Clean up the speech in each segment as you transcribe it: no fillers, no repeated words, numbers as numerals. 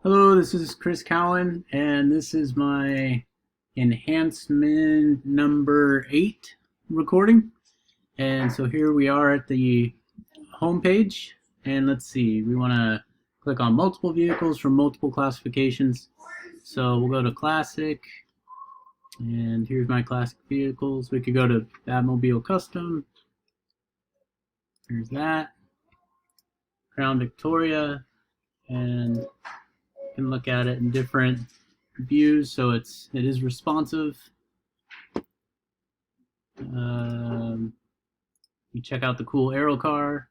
Hello, this is Chris Cowan, and this is my enhancement number 8 recording. And so here we are at the home page, and let's see, we want to click on multiple vehicles from multiple classifications. So we'll go to Classic, and here's my classic vehicles. We could go to Batmobile Custom. Here's that. Crown Victoria, and can look at it in different views, so it is responsive. You check out the cool Aero car.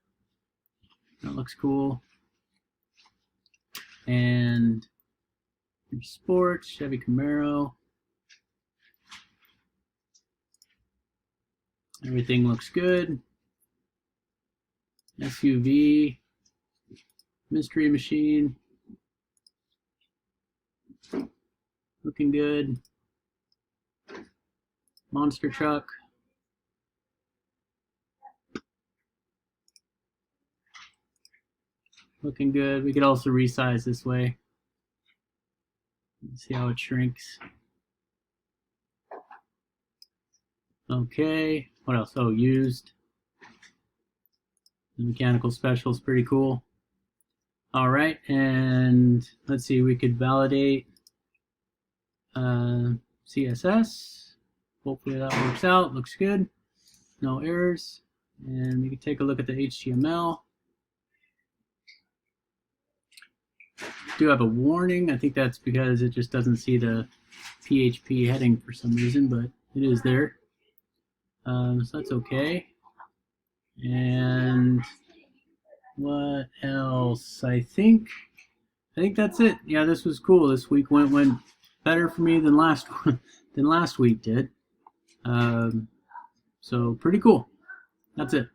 That looks cool. And your sports, Chevy Camaro. Everything looks good. SUV, Mystery Machine. Looking good. Monster truck. Looking good. We could also resize this way. See how it shrinks. Okay. What else? Oh, used. The mechanical special is pretty cool. All right, and let's see. We could validate CSS. Hopefully that works out. Looks good. No errors. And we can take a look at the HTML. Do have a warning. I think that's because it just doesn't see the PHP heading for some reason, but it is there. So that's okay. And what else? I think that's it. Yeah, this was cool. This week went better for me than last week did. So pretty cool. That's it.